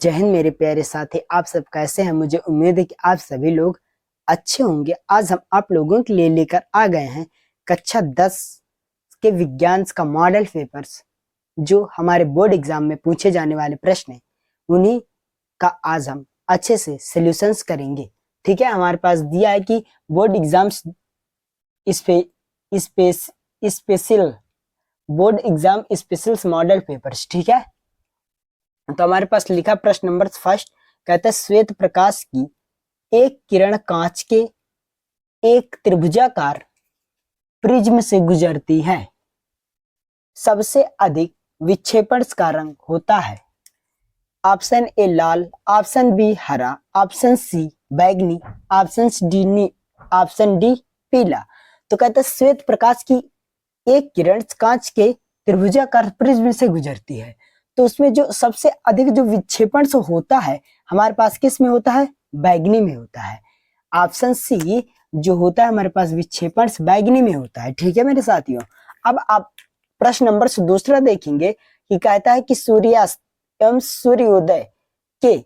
जय हिंद मेरे प्यारे साथी, आप सब कैसे हैं। मुझे उम्मीद है कि आप सभी लोग अच्छे होंगे। आज हम आप लोगों के लिए लेकर आ गए हैं कक्षा 10 के विज्ञान का मॉडल पेपर्स, जो हमारे बोर्ड एग्जाम में पूछे जाने वाले प्रश्न हैं, उन्हीं का आज हम अच्छे से सॉल्यूशंस करेंगे। ठीक है, हमारे पास दिया है कि board exams special board exam special model papers. ठीक है, तो हमारे पास लिखा प्रश्न नंबर फर्स्ट, कहता है श्वेत प्रकाश की एक किरण कांच के एक त्रिभुजाकार प्रिज्म से गुजरती है। सबसे अधिक विक्षेपण का रंग होता है। ऑप्शन ए लाल, ऑप्शन बी हरा, ऑप्शन सी बैगनी, ऑप्शन डी पीला। तो कहता है श्वेत प्रकाश की एक किरण कांच के त्रिभुजाकार प्रिज्म से गुजरती है, तो उसमें जो सबसे अधिक जो विक्षेपण से होता है हमारे पास किस में होता है? बैगनी में होता है। ऑप्शन सी जो होता है हमारे पास विक्षेपण बैगनी में होता है। ठीक है मेरे साथियों, अब आप प्रश्न नंबर से दूसरा देखेंगे कि कहता है कि सूर्यास्त एवं सूर्योदय के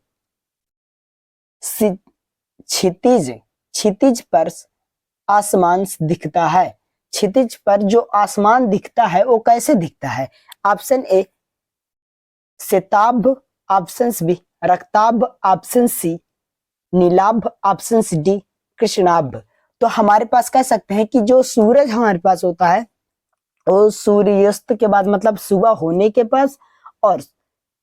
क्षितिज क्षितिज पर आसमान दिखता है। क्षितिज पर जो आसमान दिखता है वो कैसे दिखता है? ऑप्शन ए श्वेताभ, ऑप्शन बी रक्ताभ, ऑप्शन सी नीलाभ, ऑप्शन डी कृष्णाभ। तो हमारे पास कह सकते हैं कि जो सूरज हमारे पास होता है वो सूर्यास्त के बाद मतलब सुबह होने के पास और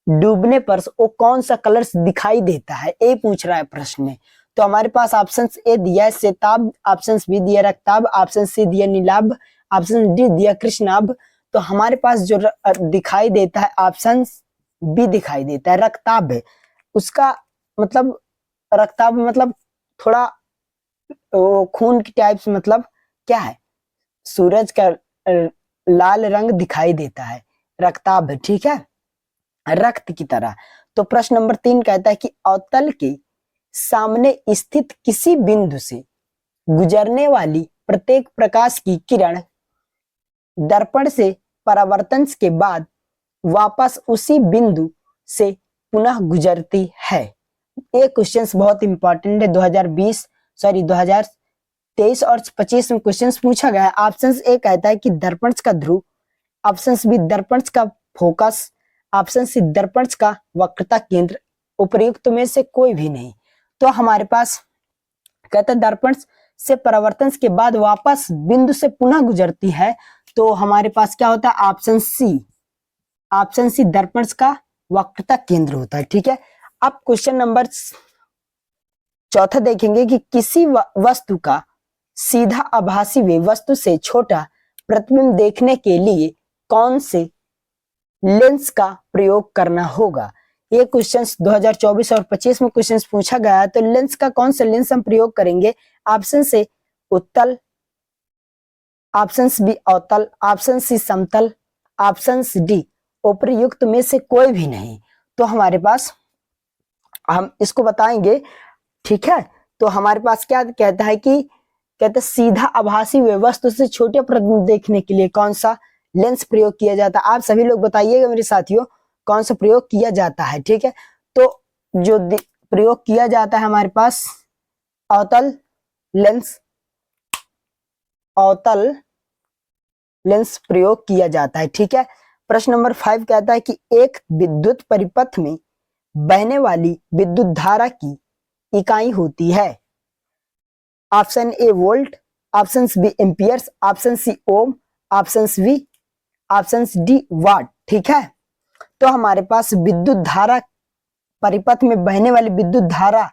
डूबने पर वो कौन सा कलर दिखाई देता है, ये पूछ रहा है प्रश्न में। तो हमारे पास ऑप्शन ए दिया है श्वेताभ, ऑप्शन बी दिया रक्ताभ, ऑप्शन सी दिया नीलाभ, ऑप्शन डी दिया कृष्णाभ। तो हमारे पास जो दिखाई देता है ऑप्शन बी दिखाई देता है, रक्ताभ है उसका मतलब। रक्ताभ मतलब थोड़ा वो खून की टाइप से, मतलब क्या है, सूरज का लाल रंग दिखाई देता है, रक्ताभ। ठीक है, रक्त की तरह। तो प्रश्न नंबर 3 कहता है कि अवतल के सामने स्थित किसी बिंदु से गुजरने वाली प्रत्येक प्रकाश की किरण दर्पण से परावर्तन के बाद वापस उसी बिंदु से पुनः गुजरती है। ये क्वेश्चन बहुत इंपॉर्टेंट है। 2023 और 25 में क्वेश्चन पूछा गया है। ऑप्शन ए कहता है कि दर्पण का ध्रुव, ऑप्शन बी दर्पण का फोकस, ऑप्शन सी दर्पण का वक्रता केंद्र, उपयुक्त में से कोई भी नहीं। तो हमारे पास कहता है दर्पण से परावर्तन के बाद वापस बिंदु से पुनः गुजरती है, तो हमारे पास क्या होता है? ऑप्शन सी दर्पण का वक्रता केंद्र होता है। ठीक है, अब क्वेश्चन नंबर चौथा देखेंगे कि किसी वस्तु का सीधा आभासी वेग वस्तु से छोटा प्रतिबिंब देखने के लिए कौन से लेंस का प्रयोग करना होगा। ये क्वेश्चन 2024 और 25 में क्वेश्चन पूछा गया है। तो लेंस का कौन सा लेंस हम प्रयोग करेंगे? ऑप्शन से उत्तल, ऑप्शन बी अवतल, ऑप्शन सी समतल, ऑप्शन डी उपयुक्त में से कोई भी नहीं। तो हमारे पास हम इसको बताएंगे। ठीक है, तो हमारे पास क्या कहता है कि कहते हैं सीधा आभासी वस्तु से छोटे प्रतिबिंब देखने के लिए कौन सा लेंस प्रयोग किया जाता है। आप सभी लोग बताइएगा मेरे साथियों कौन सा प्रयोग किया जाता है। ठीक है, तो जो प्रयोग किया जाता है हमारे पास अवतल लेंस प्रयोग किया जाता है। ठीक है, प्रश्न नंबर 5 कहता है कि एक विद्युत परिपथ में बहने वाली विद्युत धारा की इकाई होती है। Option A volt, option B amperes, option C ohm, option D watt. ठीक है, तो हमारे पास विद्युत धारा परिपथ में बहने वाली विद्युत धारा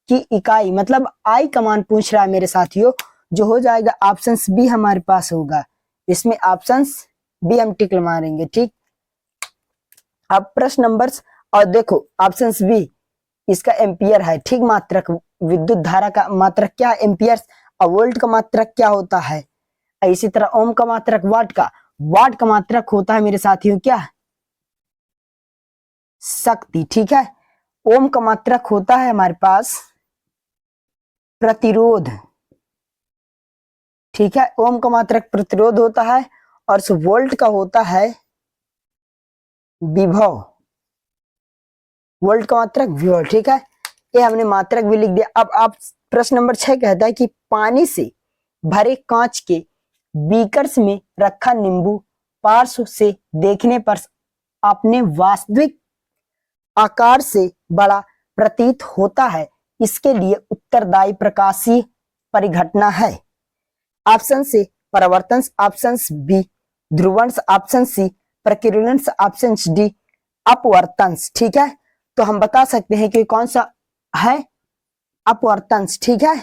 की इकाई मतलब आई कमान पूछ रहा है मेरे साथियों, जो हो जाएगा ऑप्शन बी हमारे पास होगा। इसमें ऑप्शन बी हम टिक मारेंगे। ठीक, अब प्रश्न नंबर और देखो ऑप्शन बी इसका एम्पियर है। ठीक, मात्रक विद्युत धारा का मात्रक क्या? एम्पियर्स। और वोल्ट का मात्रक क्या होता है? इसी तरह ओम का मात्रक वाट का मात्रक होता है मेरे साथियों क्या? शक्ति। ठीक है, ओम का मात्रक होता है हमारे पास प्रतिरोध। ठीक है, ओम का मात्रक प्रतिरोध होता है और वोल्ट का होता है विभव। वोल्ट का मात्रक V। ठीक है, ये हमने मात्रक भी लिख दिया। अब आप प्रश्न नंबर 6 कहता है कि पानी से भरे कांच के बीकर्स में रखा नींबू पार्श्व से देखने पर अपने वास्तविक आकार से बड़ा प्रतीत होता है, इसके लिए उत्तरदायी प्रकाशीय परिघटना है। ऑप्शन से परावर्तन, ऑप्शन बी ध्रुवंश, ऑप्शन सी प्रकीर्णन, ऑप्शन डी अपवर्तंश। ठीक है, तो हम बता सकते हैं कि कौन सा है अपवर्तंश। ठीक है,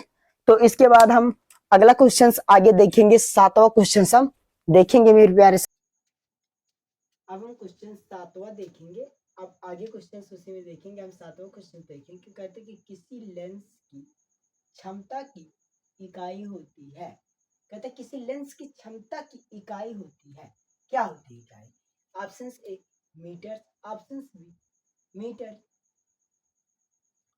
तो इसके बाद हम अगला क्वेश्चन आगे देखेंगे, 7वां क्वेश्चन हम देखेंगे मेरे प्यारे। अब हम क्वेश्चन 7वां देखेंगे। अब आगे क्वेश्चन उसी में देखेंगे। हम 7वां क्वेश्चन देखेंगे कि कहते हैं कि किसी लेंस की क्षमता की इकाई होती है। कहते हैं किसी लेंस की क्षमता की इकाई होती है, क्या होती है इकाई? Option A metre, option B metre,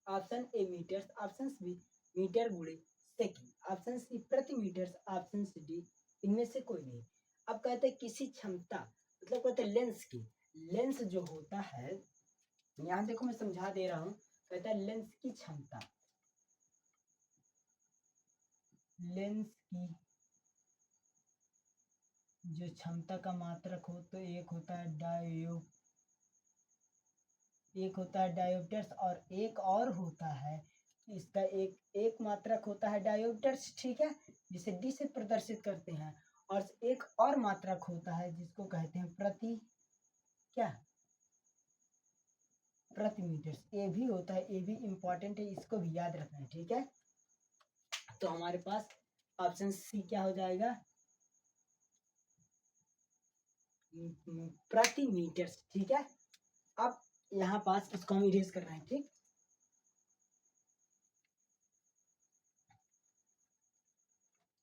option A metre, option B metre गुणे सेकंड, ऑप्शन सी प्रति मीटर, ऑप्शन डी इनमें से कोई नहीं। अब कहते हैं किसी क्षमता मतलब कहते हैं लेंस की, लेंस जो होता है, यहाँ देखो मैं समझा दे रहा हूँ। कहता है लेंस की क्षमता, लेंस की जो क्षमता का मात्रक हो तो एक होता है डायोप्टर्स और एक और होता है इसका एक मात्रक होता है डायोप्टर्स। ठीक है, जिसे डी से प्रदर्शित करते हैं, और एक और मात्रक होता है जिसको कहते हैं प्रति क्या प्रति मीटर। ये भी होता है, ये भी इंपॉर्टेंट है, इसको भी याद रखना है। ठीक है, तो हमारे पास ऑप्शन सी क्या हो जाएगा, प्रति मीटर। ठीक है, अब यहाँ पास इसको हम इरेज कर रहे हैं। ठीक,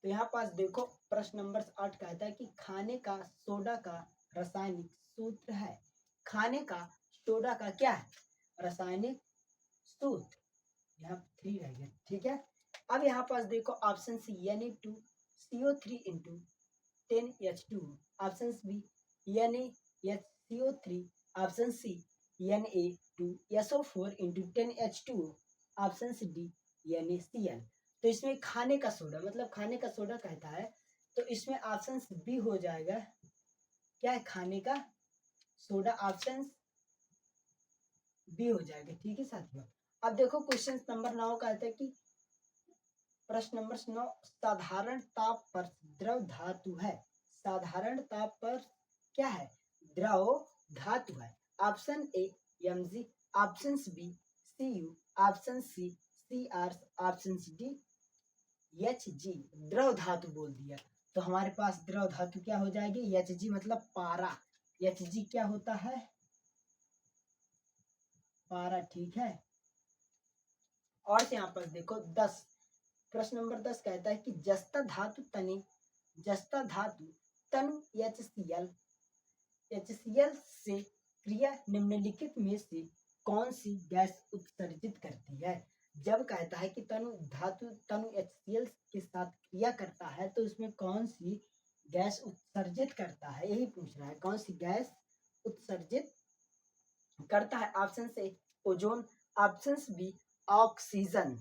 तो यहाँ पास देखो प्रश्न नंबर 8 कहता है कि खाने का सोडा का रासायनिक सूत्र है। खाने का सोडा का क्या है रासायनिक सूत्र, यहाँ 3 रह गया। ठीक है, अब यहाँ पास देखो option C Na2CO3 into 10H2, option B NaHCO3, option C Na2SO4 into 10H2, option D NaCl। तो इसमें खाने का सोडा मतलब खाने का सोडा कहता है, तो इसमें ऑप्शन बी हो जाएगा। क्या है खाने का सोडा, ऑप्शन बी हो जाएगा। ठीक है साथियों, अब देखो क्वेश्चन नंबर 9 कहता है कि प्रश्न नंबर 9 साधारण ताप पर द्रव धातु है। साधारण ताप पर क्या है द्रव धातु है। Option A Mg, option B Cu, option C Cr, option D Hg। द्रव धातु बोल दिया, तो हमारे पास द्रव धातु क्या हो जाएगी Hg मतलब पारा। Hg क्या होता है पारा। ठीक है, और यहाँ पर देखो 10 प्रश्न नंबर 10 कहता है कि जस्ता धातु तनु HCl से क्रिया निम्नलिखित में से कौन सी गैस उत्सर्जित करती है। जब कहता है कि तनु HCl के साथ क्रिया करता है तो उसमें कौन सी गैस उत्सर्जित करता है, यही पूछ रहा है कौन सी गैस उत्सर्जित करता है। ऑप्शन से ozone, option B oxygen,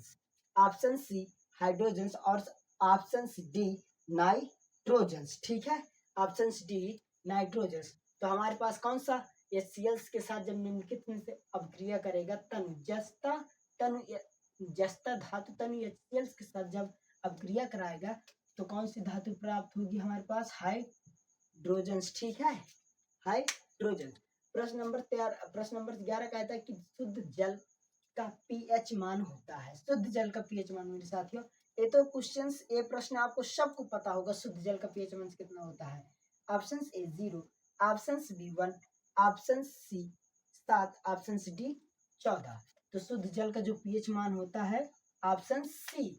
option C hydrogen और ऑप्शन डी नाइट्रोजन। ठीक है, ऑप्शन डी नाइट्रोजन। तो हमारे पास कौन सा HCl के साथ जब निम्नलिखित में से अभिक्रिया करेगा जस्ता धातु तनु HCl के साथ जब अभिक्रिया कराएगा तो कौन सी धातु प्राप्त होगी हमारे पास हाइड्रोजन। ठीक है, हाइड्रोजन। प्रश्न नंबर 11 कहता है कि शुद्ध जल का पीएच मान होता है। शुद्ध जल का पीएच मान मेरे साथियों, ये तो क्वेश्चन ये प्रश्न आपको सबको पता होगा। शुद्ध जल का पीएच मान कितना होता है। Option A 0, option B 1, option C 7, option D 14। तो शुद्ध जल का जो पीएच मान होता है ऑप्शन सी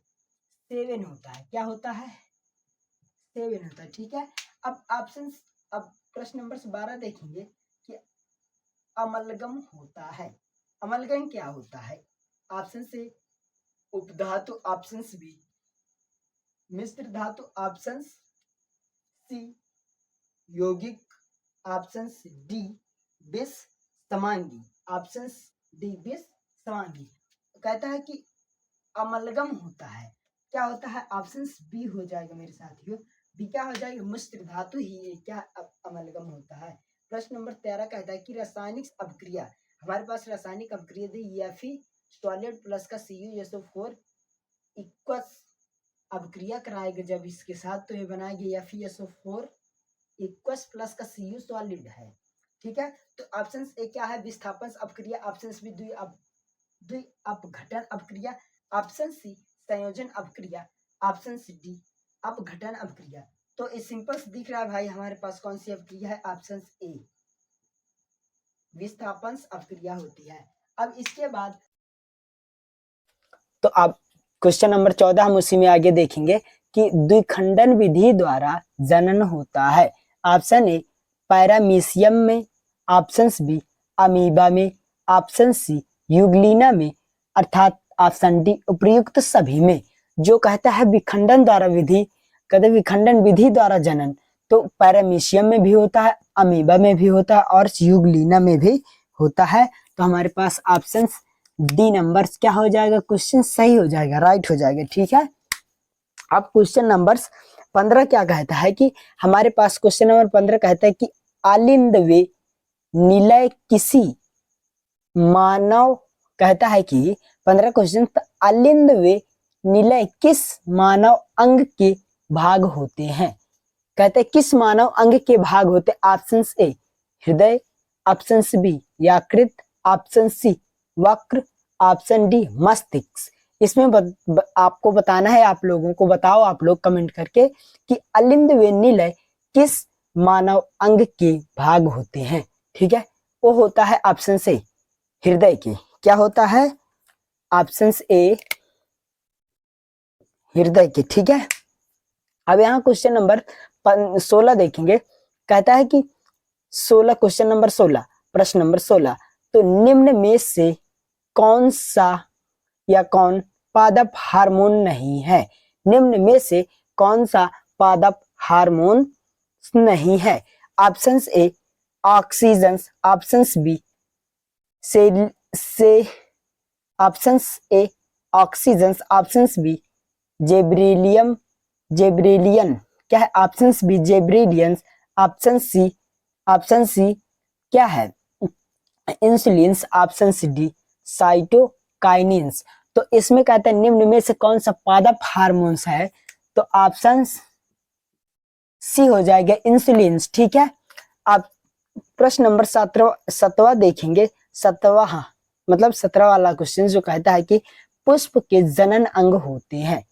7 होता है। क्या होता है 7 होता है। ठीक है, अब प्रश्न नंबर 12 देखेंगे कि अमलगम होता है। अमलगम क्या होता है। ऑप्शन से उपधातु, ऑप्शन बी मिश्र धातु, ऑप्शन सी यौगिक, ऑप्शन डी विष समांगी, ऑप्शन डी विषवांगी। कहता है कि अमलगम होता है, क्या होता है, ऑप्शन बी हो जाएगा मेरे साथियों, बी क्या हो जाएगा, मिश्र धातु ही क्या अमलगम होता है। प्रश्न नंबर 13 कहता है कि रासायनिक अपक्रिया, हमारे पास रासायनिक अपक्रिया दी Fe सॉलिड प्लस का CuSO4 इक्वस अपक्रिया कराएगा जब इसके साथ, तो ये बनाएगा FeSO4 इक्वस प्लस का Cu सॉलिड है, ठीक है। तो ऑप्शन ए क्या है, विस्थापन अपक्रिया, ऑप्शन बी द्वि अपघटन अपक्रिया, ऑप्शन सी संयोजन अपक्रिया, ऑप्शन डी अपघटन अपक्रिया। तो ये सिंपल दिख रहा है भाई, हमारे पास कौन सी अपक्रिया है, ऑप्शन ए विस्थापन अपक्रिया होती है। अब इसके बाद तो आप क्वेश्चन नंबर 14 हम उसी में आगे देखेंगे कि द्विखंडन विधि द्वारा जनन होता है। ऑप्शन ए पैरामीशियम में, ऑप्शन बी अमीबा में, ऑप्शन सी यूग्लिना में, अर्थात ऑप्शन डी उपयुक्त सभी में। जो कहता है विखंडन द्वारा विधि, कहते विखंडन विधि द्वारा जनन, तो पैरामीशियम में भी होता है, अमीबा में भी होता है और यूग्लिना में भी होता है। तो हमारे पास ऑप्शन डी नंबर क्या हो जाएगा, क्वेश्चन सही हो जाएगा, राइट हो जाएगा, ठीक है। अब क्वेश्चन नंबर 15 क्या कहता है कि हमारे पास क्वेश्चन नंबर 15 कहता है कि आलिंद वे निलय किसी मानव, कहता है कि 15 क्वेश्चन, आलिंद वे निलय किस मानव अंग के भाग होते हैं, कहते हैं किस मानव अंग के भाग होते, ऑप्शन ए हृदय, ऑप्शन बी यकृत, ऑप्शन सी वक्र, ऑप्शन डी मस्तिष्क। इसमें आपको बताना है, आप लोगों को बताओ आप लोग कमेंट करके कि अलिंद व निलय किस मानव अंग के भाग होते हैं, ठीक है। वो होता है ऑप्शन ए हृदय के, क्या होता है, ऑप्शन ए हृदय के, ठीक है। अब यहाँ क्वेश्चन नंबर 16 देखेंगे, कहता है कि 16 क्वेश्चन नंबर 16 प्रश्न नंबर 16, तो निम्न में से कौन सा या कौन पादप हार्मोन नहीं है, निम्न में से कौन सा पादप हार्मोन नहीं है, option A oxygen, option B से option A oxygen, option B gibberellin क्या है, option B gibberellin, option C क्या है इंसुलिन, ऑप्शन डी साइटोकाइनिन्स। तो इसमें कहते हैं निम्न में से कौन सा पादप हार्मोन्स है, तो ऑप्शन सी हो जाएगा इंसुलिन, ठीक है। आप प्रश्न नंबर 17 देखेंगे, 17 मतलब 17 वाला क्वेश्चन जो कहता है कि पुष्प के जनन अंग होते हैं,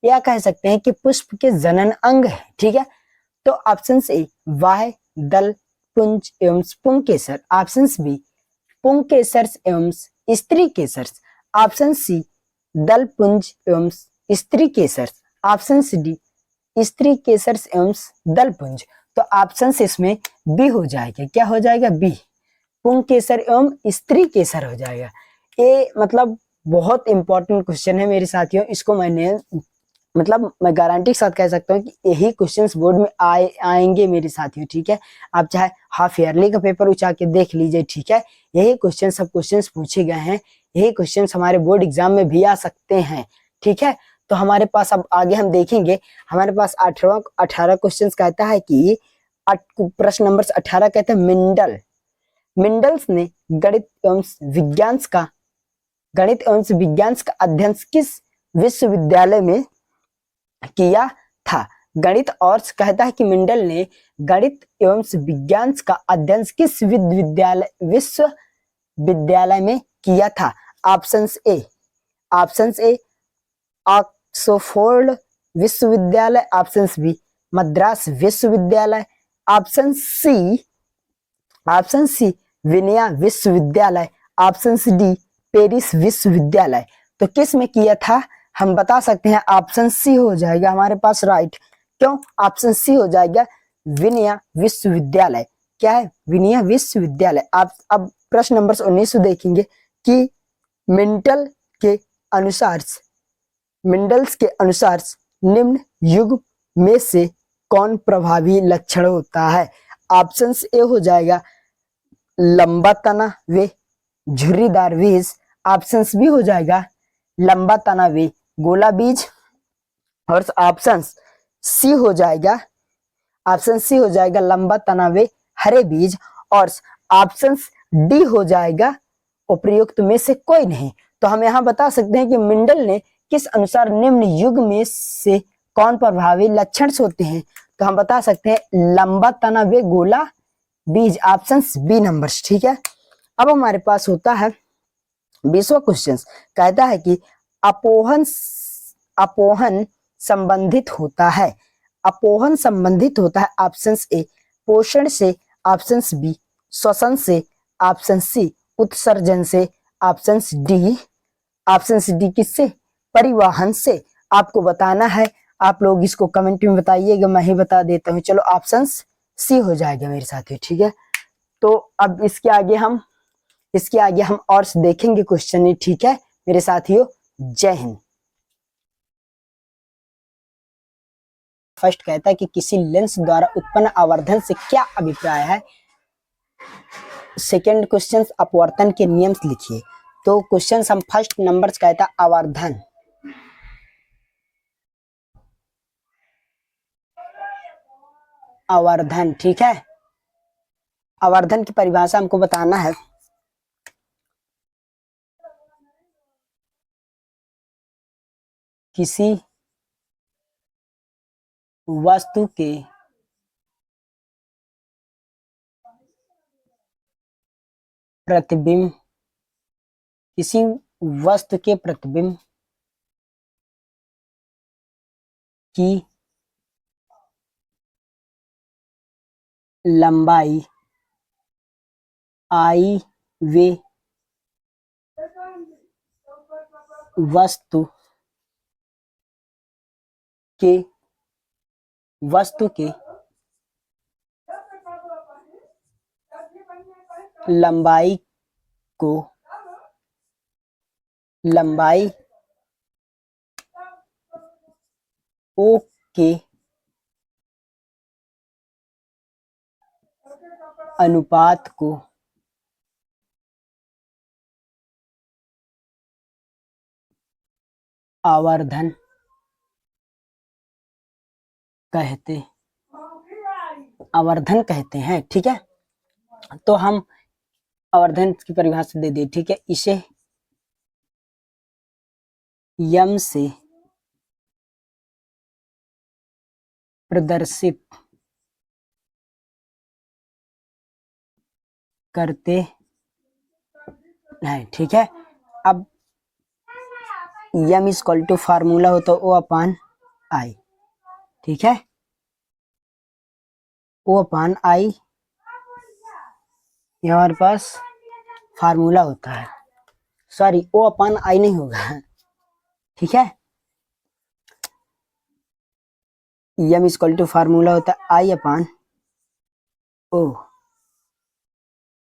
या कह सकते हैं कि पुष्प के जनन अंग है, ठीक है। तो ऑप्शन ए वाह, दल, पुंज एवं पुंकेसर, ऑप्शन बी पुंकेसर एवं स्त्री केसर, ऑप्शन सी दल पुंज एवं स्त्री केसर, ऑप्शन डी स्त्री केसर एवं दल पुंज। तो ऑप्शन इसमें बी हो जाएगा, क्या हो जाएगा, बी पुंकेसर एवं स्त्री केसर हो जाएगा। ये मतलब बहुत इंपॉर्टेंट क्वेश्चन है मेरे साथियों, इसको मैंने मतलब मैं गारंटी के साथ कह सकता हूँ कि यही क्वेश्चंस बोर्ड में आएंगे मेरे साथियों, ठीक है। आप चाहे हाफ ईयरली का पेपर उठा के देख लीजिए, ठीक है। यही क्वेश्चन सब क्वेश्चंस पूछे गए हैं, यही क्वेश्चंस हमारे बोर्ड एग्जाम में भी आ सकते हैं, ठीक है। तो हमारे पास अब आगे हम देखेंगे, हमारे पास 18 क्वेश्चन कहता है कि प्रश्न नंबर 18 कहते हैं मिंडल्स ने गणित एवं विज्ञान का अध्ययन किस विश्वविद्यालय में किया था, गणित और कहता है कि मिंडल ने गणित एवं विज्ञान का अध्ययन किस विश्वविद्यालय में किया था, ऑप्शन ए ऑक्सफोर्ड विश्वविद्यालय, ऑप्शन बी मद्रास विश्वविद्यालय, ऑप्शन सी विनया विश्वविद्यालय, ऑप्शन डी पेरिस विश्वविद्यालय। तो किस में किया था हम बता सकते हैं, ऑप्शन सी हो जाएगा हमारे पास राइट। क्यों, ऑप्शन सी हो जाएगा विनया विश्वविद्यालय, क्या है, विनया विश्वविद्यालय। आप अब प्रश्न नंबर 19 देखेंगे कि मिंडल्स के अनुसार निम्न युग में से कौन प्रभावी लक्षण होता है, ऑप्शन ए हो जाएगा लंबा तना वे झुर्रीदार बीज, ऑप्शन बी हो जाएगा लंबा तना वे गोला बीज, और ऑप्शन सी हो जाएगा, ऑप्शन सी हो जाएगा लंबा तना वे हरे बीज, और ऑप्शन डी हो जाएगा उपयुक्त में से कोई नहीं। तो हम यहाँ बता सकते हैं कि मिंडल ने किस अनुसार निम्न युग में से कौन प्रभावी लक्षण होते हैं, तो हम बता सकते हैं लंबा तना वे गोला बीज, ऑप्शन बी नंबर। ठीक है, अब हमारे पास होता है 20वां क्वेश्चन, कहता है कि अपोहन अपोहन संबंधित होता है, अपोहन संबंधित होता है ऑप्शन ए पोषण से, ऑप्शन बी श्वसन से, ऑप्शन सी उत्सर्जन से, ऑप्शन डी किससे, परिवहन से। आपको बताना है, आप लोग इसको कमेंट में बताइएगा, मैं ही बता देता हूँ। चलो ऑप्शन सी हो जाएगा मेरे साथियों। ठीक है, तो अब इसके आगे हम और देखेंगे क्वेश्चन ही। ठीक है मेरे साथियों, जय हिंद। फर्स्ट कहता है कि किसी लेंस द्वारा उत्पन्न आवर्धन से क्या अभिप्राय है। सेकंड क्वेश्चन अपवर्तन के नियम लिखिए। तो क्वेश्चन हम फर्स्ट नंबर कहता है आवर्धन, आवर्धन। ठीक है, आवर्धन की परिभाषा हमको बताना है। किसी वस्तु के प्रतिबिंब, किसी वस्तु के प्रतिबिंब की लंबाई आई वे वस्तु के लंबाई को ओ के अनुपात को आवर्धन कहते हैं। ठीक है, तो हम आवर्धन की परिभाषा दे दी। ठीक है, इसे यम से प्रदर्शित करते हैं। ठीक है, अब यम इक्वल टू फार्मूला होता है ओ अपान आई। ठीक है, ओ अपान आई ये हमारे पास फार्मूला होता है, सॉरी ओ अपान आई नहीं होगा। ठीक है, यम इक्वल टू फार्मूला होता है आई अपान ओ,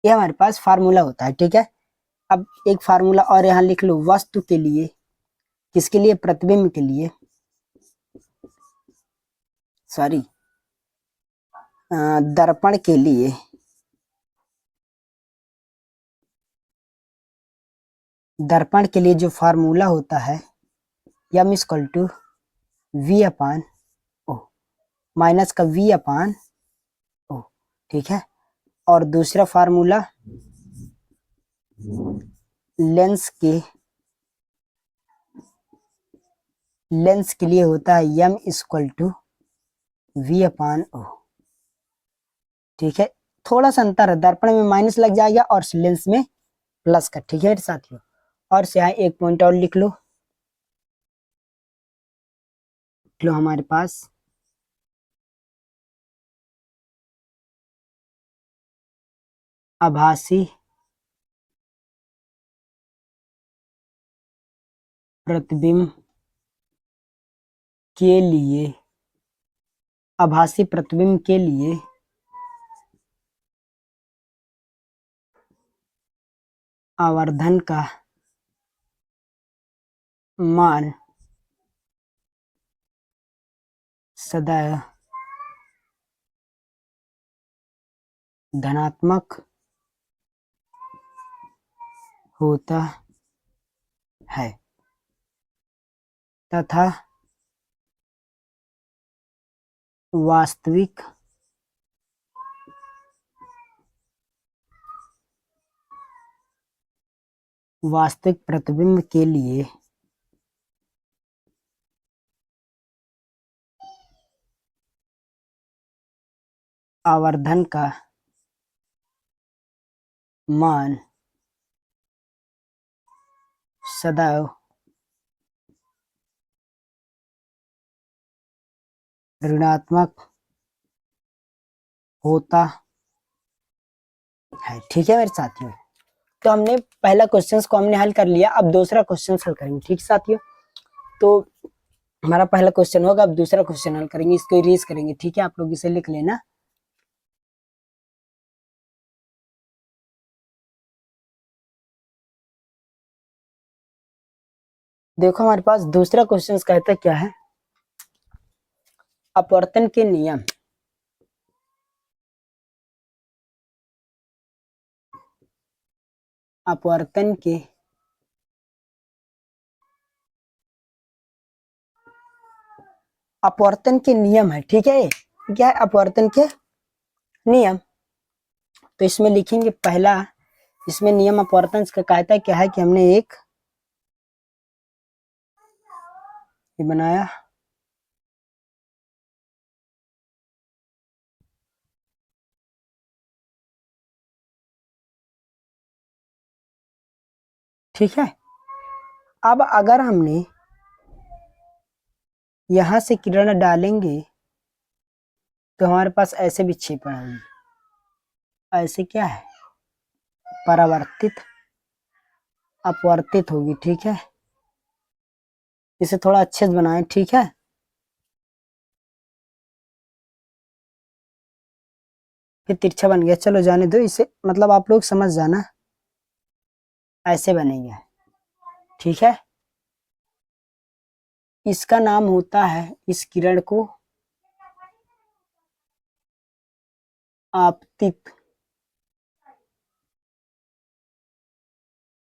ये हमारे पास फार्मूला होता है। ठीक है, अब एक फार्मूला और यहाँ लिख लो, वस्तु के लिए, किसके लिए, प्रतिबिंब के लिए, सॉरी दर्पण के लिए, दर्पण के लिए जो फार्मूला होता है m equal to v upon O, minus का वी अपान ओ। ठीक है, और दूसरा फार्मूला लेंस के लिए होता है m equal to v upon O. ठीक है, थोड़ा सा अंतर है, दर्पण में माइनस लग जाएगा और लेंस में प्लस का। ठीक है मेरे साथियों, और से यहाँ एक पॉइंट और लिख लो हमारे पास आभासी प्रतिबिंब के लिए, आभासी प्रतिबिंब के लिए आवर्धन का मान सदैव धनात्मक होता है तथा वास्तविक प्रतिबिंब के लिए आवर्धन का मान सदैव ऋणात्मक होता है। ठीक है मेरे साथियों, तो हमने पहला क्वेश्चन को हमने हल कर लिया, अब दूसरा क्वेश्चन हल करेंगे। ठीक साथियों, तो हमारा पहला क्वेश्चन होगा, अब दूसरा क्वेश्चन हल करेंगे, इसको इरेज करेंगे। ठीक है, आप लोग इसे लिख लेना। देखो हमारे पास दूसरा क्वेश्चन कहता क्या है, अपवर्तन के नियम अपवर्तन के नियम है। ठीक है, क्या है अपवर्तन के नियम, तो इसमें लिखेंगे पहला, इसमें नियम अपवर्तन का कहता क्या है कि हमने एक ये बनाया, ठीक है। अब अगर हमने यहां से किरण डालेंगे तो हमारे पास ऐसे विक्षेपण होगी, ऐसे क्या है परावर्तित अपवर्तित होगी। ठीक है, इसे थोड़ा अच्छे से बनाएं। ठीक है, फिर तिरछा बन गया, चलो जाने दो इसे, मतलब आप लोग समझ जाना, ऐसे बनेंगे। ठीक है, इसका नाम होता है, इस किरण को आपतित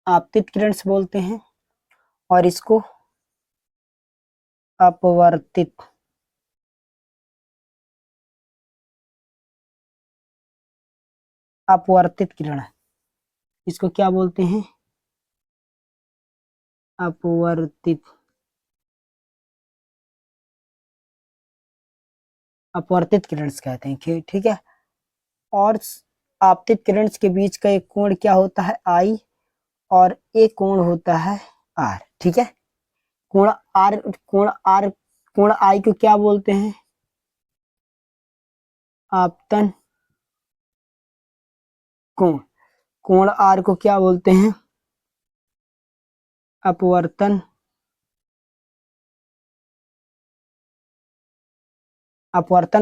आपतित किरण से बोलते हैं, और इसको अपवर्तित अपवर्तित किरण, इसको क्या बोलते हैं अपवर्तित अपवर्तित किरण कहते हैं। ठीक है, और आपतित किरण के बीच का एक कोण क्या होता है आई, और एक कोण होता है आर। ठीक है, कोण आर कोण आई को क्या बोलते हैं आपतन कोण, कोण आर को क्या बोलते हैं अपवर्तन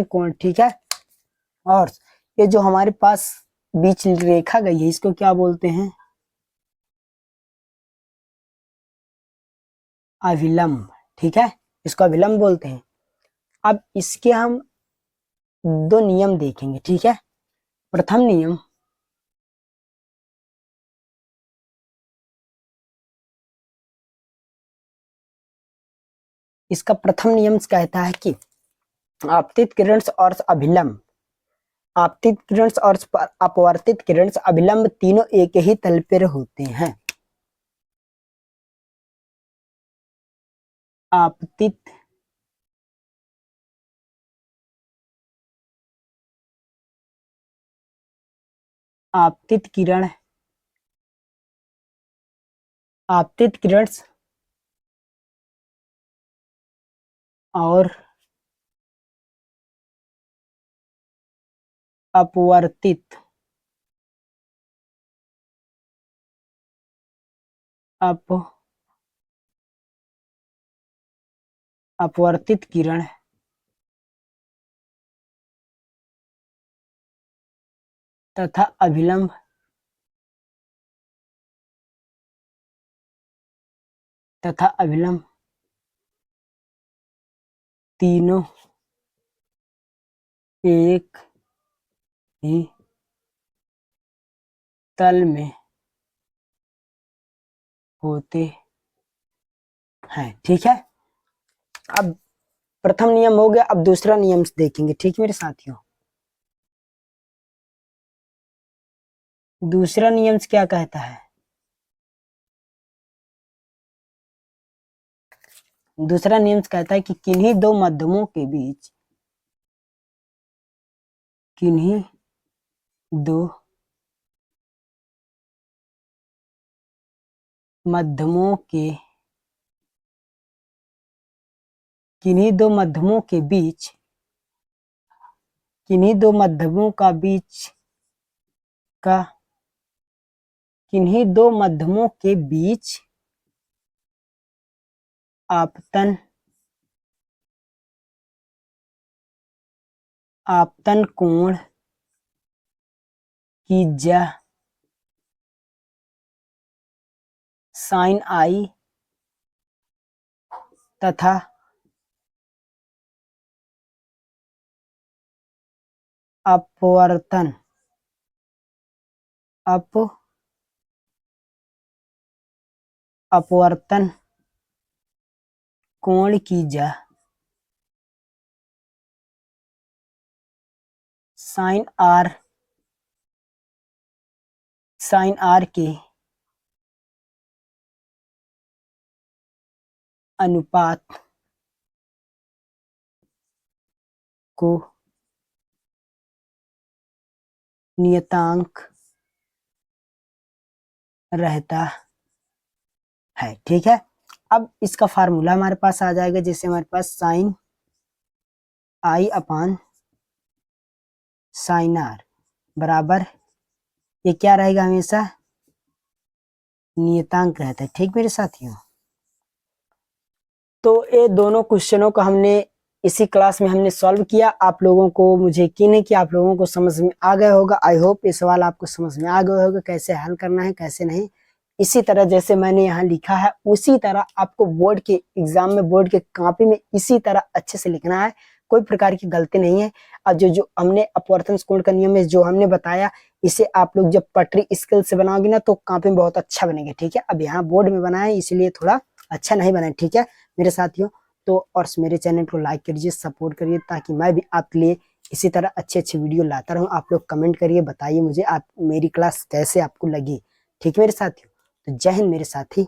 कोण। ठीक है, और ये जो हमारे पास बीच रेखा गई है इसको क्या बोलते हैं अभिलंब। ठीक है, इसको अभिलंब बोलते हैं। अब इसके हम दो नियम देखेंगे। ठीक है, प्रथम नियम, इसका प्रथम नियम कहता है कि आपतित किरण और अभिलंब आपतित किरण और अपवर्तित किरण अभिलंब तीनों एक ही तल पर होते हैं। आपतित आपतित किरण आपतित किरण और अपवर्तित अपवर्तित किरण तथा अभिलंब तीनों एक ही तल में होते हैं। ठीक है, अब प्रथम नियम हो गया, अब दूसरा नियम देखेंगे। ठीक मेरे साथियों, दूसरा नियम क्या कहता है? दूसरा नियम कहता है कि किन्हीं दो माध्यमों के बीच, किन्हीं दो माध्यमों के, किन्हीं दो माध्यमों के बीच, किन्हीं दो माध्यमों का बीच का, किन्हीं दो माध्यमों के बीच आपतन, आपतन कोण की जा साइन आई तथा अपवर्तन, अपवर्तन कोण की जा साइन आर, साइन आर के अनुपात को नियतांक रहता है। ठीक है, अब इसका फार्मूला हमारे पास आ जाएगा, जैसे हमारे पास sine i upon sine r बराबर, ये क्या रहेगा? हमेशा नियतांक रहता है। ठीक मेरे साथियों, तो ये दोनों क्वेश्चनों को हमने इसी क्लास में हमने सॉल्व किया। आप लोगों को, मुझे यकीन है कि आप लोगों को समझ में आ गया होगा। आई होप ये सवाल आपको समझ में आ गया होगा, कैसे हल करना है कैसे नहीं। इसी तरह जैसे मैंने यहाँ लिखा है उसी तरह आपको बोर्ड के एग्जाम में, बोर्ड के कॉपी में इसी तरह अच्छे से लिखना है, कोई प्रकार की गलती नहीं है। और जो जो हमने अपवर्तन कोण का नियम है जो हमने बताया, इसे आप लोग जब पटरी स्केल से बनाओगे ना तो कॉपी में बहुत अच्छा बनेगा। ठीक है, अब यहाँ बोर्ड में बनाया इसलिए थोड़ा अच्छा नहीं बना। ठीक है मेरे साथियों, तो और मेरे चैनल को लाइक करिए, सपोर्ट करिए, ताकि मैं भी आपके लिए इसी तरह अच्छे अच्छे वीडियो लाता रहूं। आप लोग कमेंट करिए, बताइए मुझे आप मेरी क्लास कैसे आपको लगी। ठीक है मेरे साथियों, तो जय हिंद मेरे साथी।